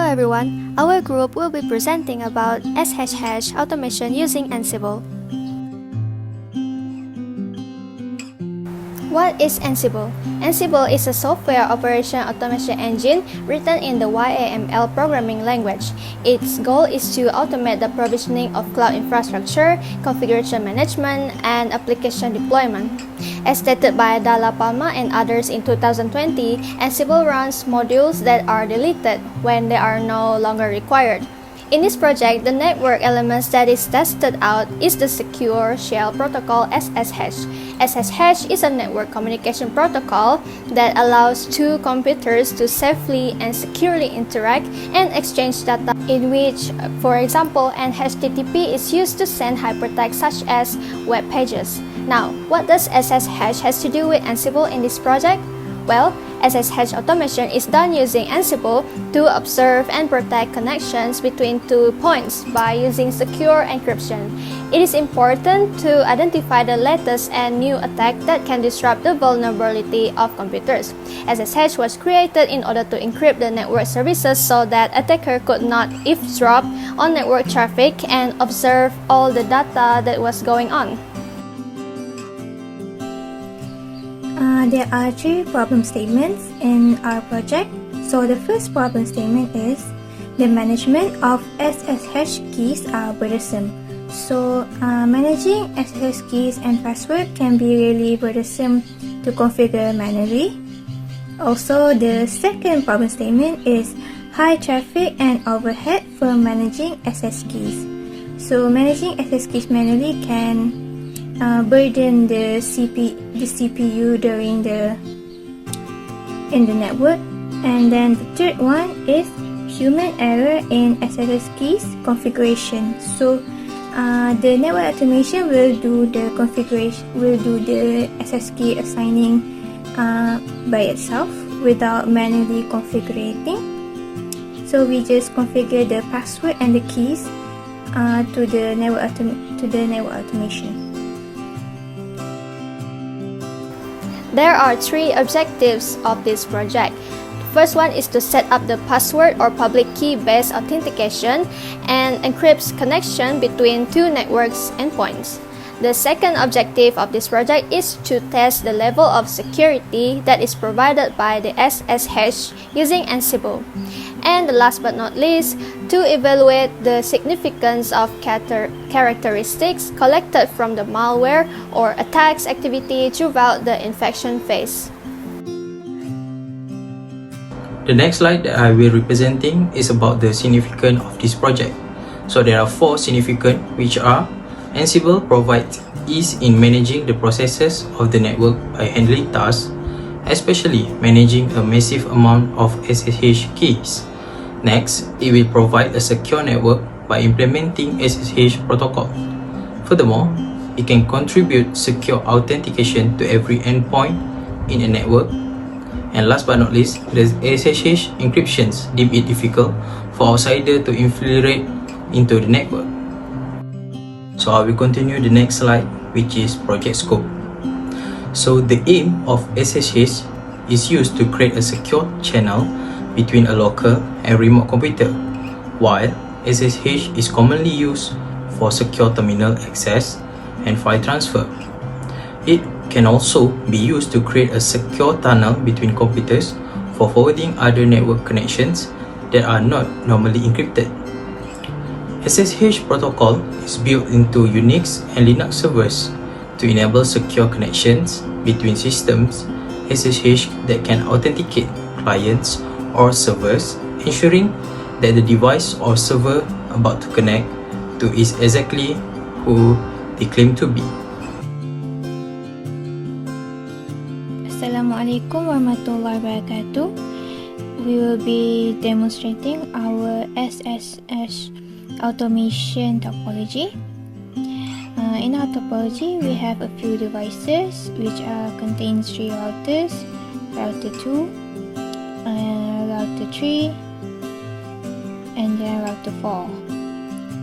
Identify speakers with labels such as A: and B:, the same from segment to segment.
A: everyone, our group will be presenting about SSH automation using Ansible. What is Ansible? Ansible is a software operation automation engine written in the YAML programming language. Its goal is to automate the provisioning of cloud infrastructure, configuration management, and application deployment. As stated by Dalla Palma and others in 2020, Ansible runs modules that are deleted when they are no longer required. In this project, the network elements that is tested out is the Secure Shell Protocol SSH. SSH is a network communication protocol that allows two computers to safely and securely interact and exchange data, in which, for example, an HTTP is used to send hypertext such as web pages. Now, what does SSH has to do with Ansible in this project? Well, SSH automation is done using Ansible to observe and protect connections between two points by using secure encryption. It is important to identify the latest and new attack that can disrupt the vulnerability of computers. SSH was created in order to encrypt the network services so that attacker could not eavesdrop on network traffic and observe all the data that was going on.
B: There are three problem statements in our project. So the first problem statement is the management of SSH keys are burdensome. So managing SSH keys and password can be really burdensome to configure manually. Also, the second problem statement is high traffic and overhead for managing SS keys. So managing SS keys manually can burden the CPU during in the network. And then the third one is human error in SSH keys configuration. So the network automation will do the configuration, will do the SS key assigning by itself without manually configuring. So we just configure the password and the keys to the network automation.
A: There are three objectives of this project. The first one is to set up the password or public key-based authentication and encrypts connection between two networks endpoints. The second objective of this project is to test the level of security that is provided by the SSH using Ansible. And the last but not least, to evaluate the significance of characteristics collected from the malware or attacks activity throughout the infection phase.
C: The next slide that I will be presenting is about the significance of this project. So there are four significant, which are: Ansible provides ease in managing the processes of the network by handling tasks, especially managing a massive amount of SSH keys. Next, it will provide a secure network by implementing SSH protocol. Furthermore, it can contribute secure authentication to every endpoint in a network. And last but not least, the SSH encryptions deem it difficult for outsiders to infiltrate into the network. So I will continue the next slide, which is project scope. So the aim of SSH is used to create a secure channel between a local and remote computer, while SSH is commonly used for secure terminal access and file transfer. It can also be used to create a secure tunnel between computers for forwarding other network connections that are not normally encrypted. SSH protocol is built into Unix and Linux servers to enable secure connections between systems SSH that can authenticate clients or servers, ensuring that the device or server about to connect to is exactly who they claim to be.
B: Assalamualaikum warahmatullahi wabarakatuh. We will be demonstrating our SSH automation topology. In our topology, we have a few devices which contains three routers: router 2, router 3, and then router 4.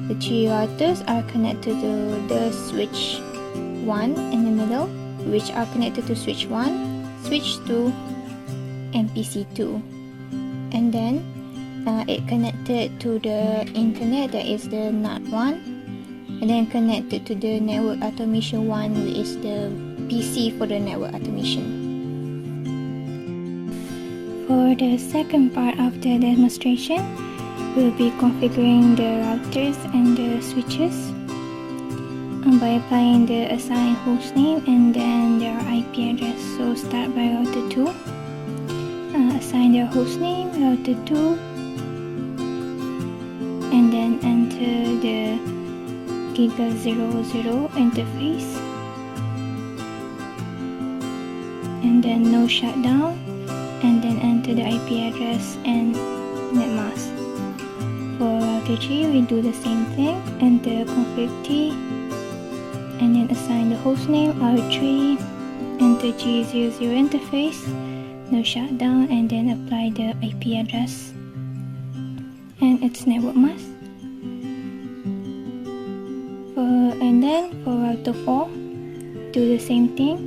B: The three routers are connected to the switch 1 in the middle, which are connected to switch 1, switch 2, and PC2. And then it connected to the internet, that is the NAT one, and then connected to the network automation one, which is the PC for the network automation. For the second part of the demonstration, we'll be configuring the routers and the switches by applying the assigned hostname and then their IP address. So start by router 2, assign their hostname, router 2, and then enter the Giga00 interface, and then no shutdown, and then enter the IP address and netmask. For router 3, we do the same thing, enter config T, and then assign the hostname R3, enter G00 interface, no shutdown, and then apply the IP address and its network mask. And then for router 4, do the same thing,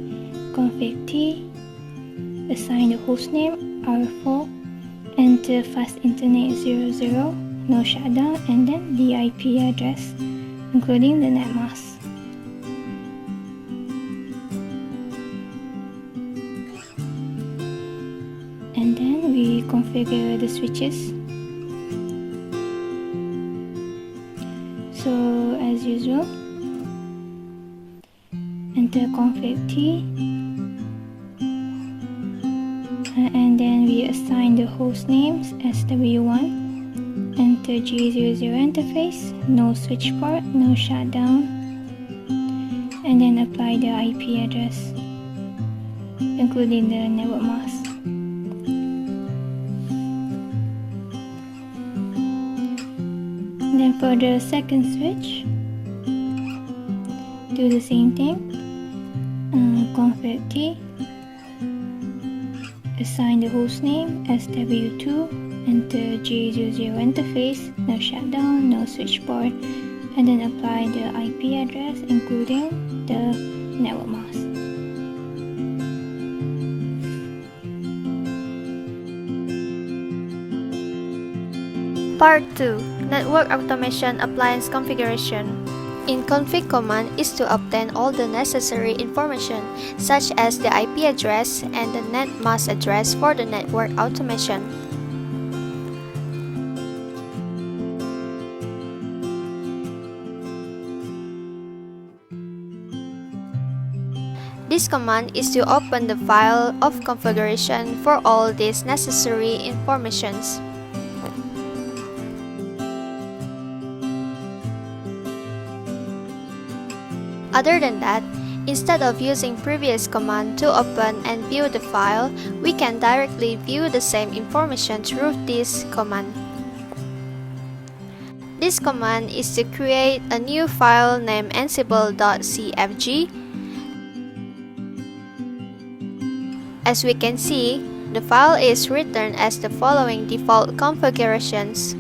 B: config T, assign the hostname R4, enter fast internet 00, no shutdown, and then the IP address including the netmask. And then we configure the switches. So as usual, enter config T, and then we assign the host names SW1, enter G00 interface, no switch port, no shutdown, and then apply the IP address including the network mask. Then for the second switch, do the same thing, config T, assign the host name SW2, enter G00 interface, no shutdown, no switch port, and then apply the IP address including the network mask.
A: Part 2. Network Automation Appliance Configuration. In config command is to obtain all the necessary information such as the IP address and the net mask address for the network automation. This command is to open the file of configuration for all these necessary informations. Other than that, instead of using previous command to open and view the file, we can directly view the same information through this command. This command is to create a new file named ansible.cfg. As we can see, the file is written as the following default configurations.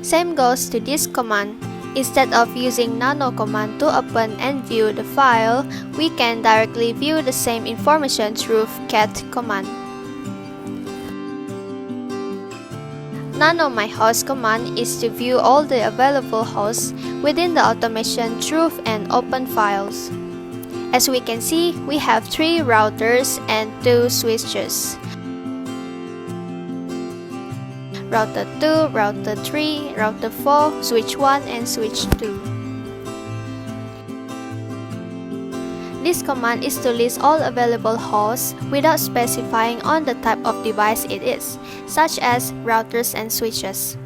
A: Same goes to this command. Instead of using nano command to open and view the file, we can directly view the same information through cat command. Nano my host command is to view all the available hosts within the automation through and open files. As we can see, we have 3 routers and 2 switches. Router 2, router 3, router 4, switch 1, and switch 2. This command is to list all available hosts without specifying on the type of device it is, such as routers and switches.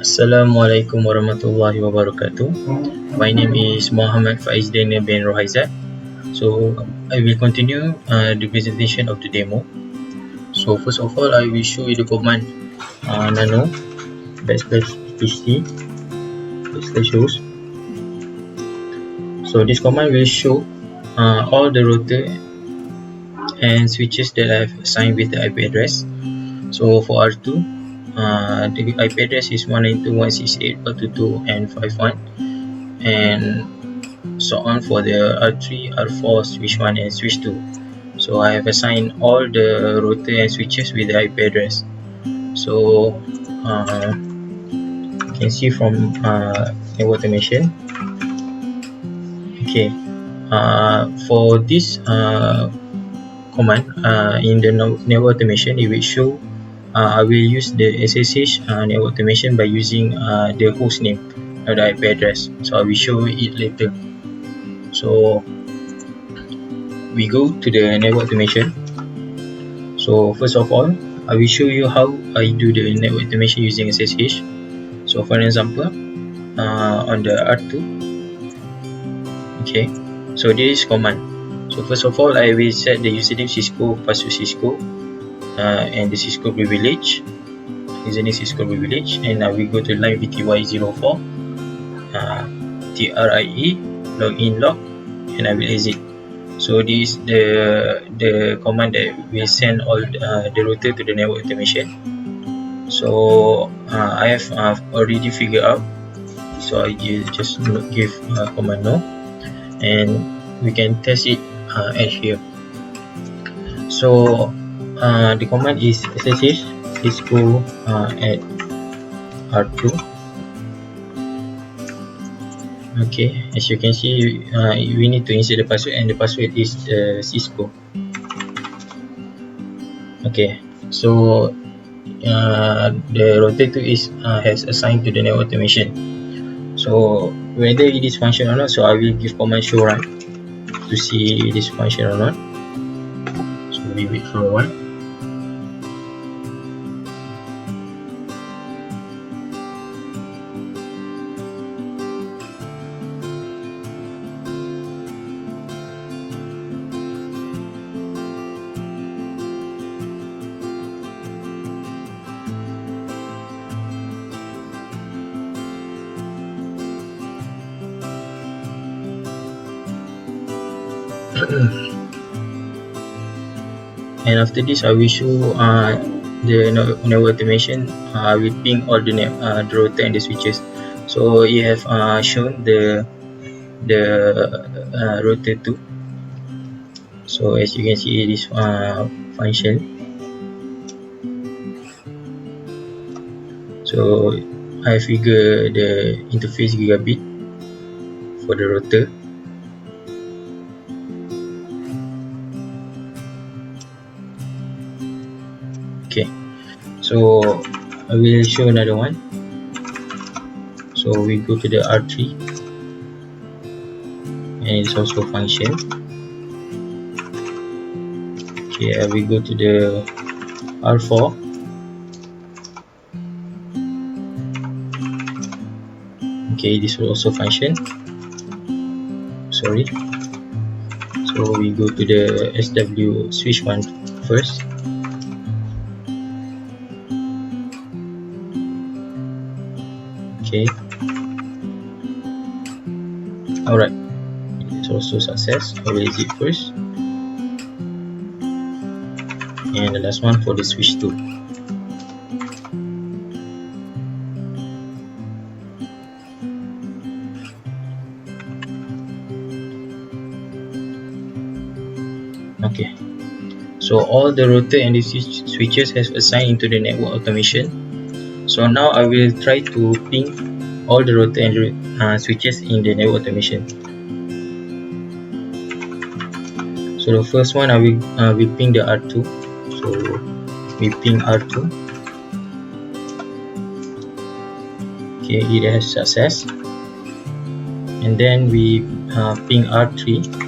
C: Assalamualaikum warahmatullahi wabarakatuh. My name is Muhammad Faiz Daniel bin Rohaizat. So I will continue the presentation of the demo. So first of all, I will show you the command nano /hc /host. So this command will show all the router and switches that I have assigned with the IP address. So for R2, the IP address is 192.168.22 and 51, and so on for the R3, R4, switch 1 and switch 2. So I have assigned all the router and switches with the IP address. So you can see from network automation. Okay, for this command in the network automation, it will show I will use the SSH network automation by using the host name or the IP address. So I will show it later. So we go to the network automation. So first of all, I will show you how I do the network automation using SSH. So for example, on the R2, okay, so this is command. So first of all, I will set the username Cisco, password Cisco, and the Cisco privilege, username Cisco privilege, and I will go to line VTY04, TRIE, login log, and I will exit. So this is the command that will send all the router to the network automation. So I have already figured out, so I just give command no, and we can test it at here. So the command is SSH Cisco at R2. Okay, as you can see, we need to insert the password, and the password is Cisco. Okay, so the router 2 is has assigned to the network automation. So whether it is function or not, so I will give command show run to see this function or not. So we wait for a while. And after this, I will show the network automation. I will ping all the router and the switches. So you have shown the router 2. So as you can see, this function. So I figure the interface gigabit for the router. Okay, so I will show another one. So we go to the R3, and it's also function. Okay, I will go to the R4. Okay, this will also function. Sorry. So we go to the SW switch 1 first. Okay. Alright. It's also success. I will exit first. And the last one for the switch 2. Okay, so all the router and the switches have assigned into the network automation. So now I will try to ping all the router and switches in the network automation. So the first one, I will ping the R2. So we ping R2. Okay, it has success. And then we ping R3.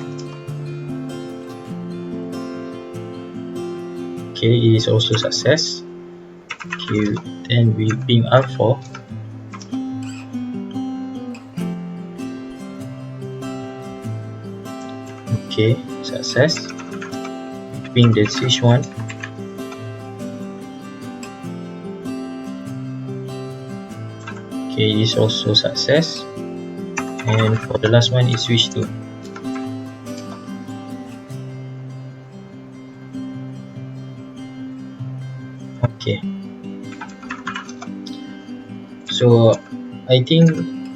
C: Okay, it is also success. Okay, then we ping R4. Okay, success. Ping the switch 1. Okay, it is also success. And for the last one is switch 2. Okay, So I think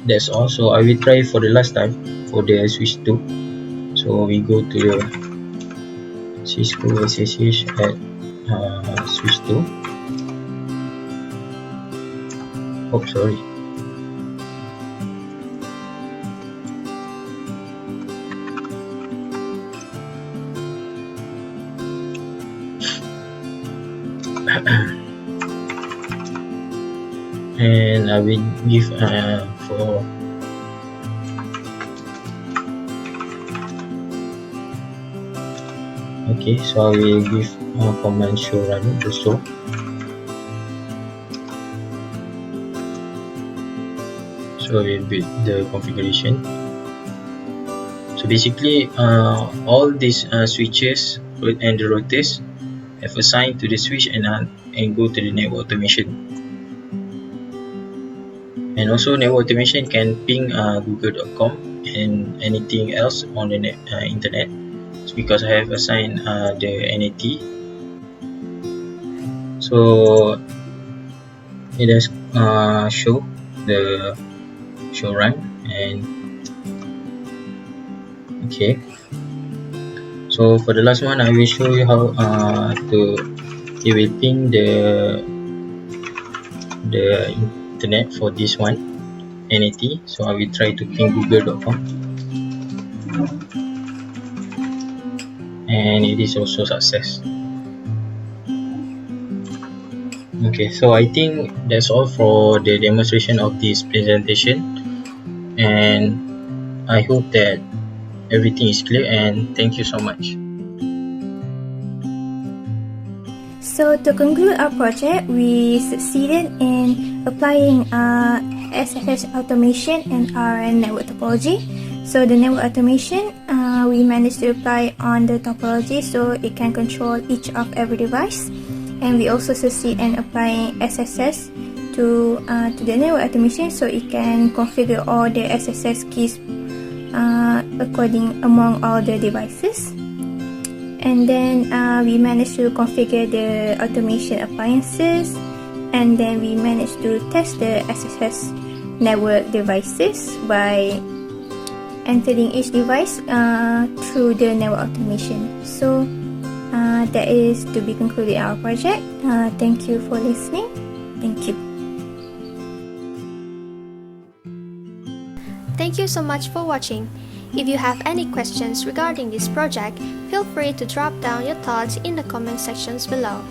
C: that's all. So I will try for the last time for the switch 2. So we go to the Cisco SSH at switch 2. Oh, sorry. And I will give for okay, so I will give command show run also. So I will build the configuration. So basically all these switches and the routers have assigned to the switch and go to the network automation. And also network automation can ping google.com and anything else on the internet. It's because I have assigned the NAT. So it has show the show run and okay. So for the last one, I will show you how it will ping the internet for this one NAT. So I will try to ping google.com and it is also success. Okay, so I think that's all for the demonstration of this presentation, and I hope that everything is clear, and thank you so much.
B: So to conclude our project, we succeeded in applying SSH automation and our network topology. So the network automation, we managed to apply on the topology so it can control each of every device. And we also succeed in applying SSH to the network automation so it can configure all the SSH keys according among all the devices. And then we managed to configure the automation appliances, and then we managed to test the SSH network devices by entering each device through the network automation. So that is to be concluded our project. Thank you for listening. Thank you.
A: Thank you so much for watching. If you have any questions regarding this project, feel free to drop down your thoughts in the comment sections below.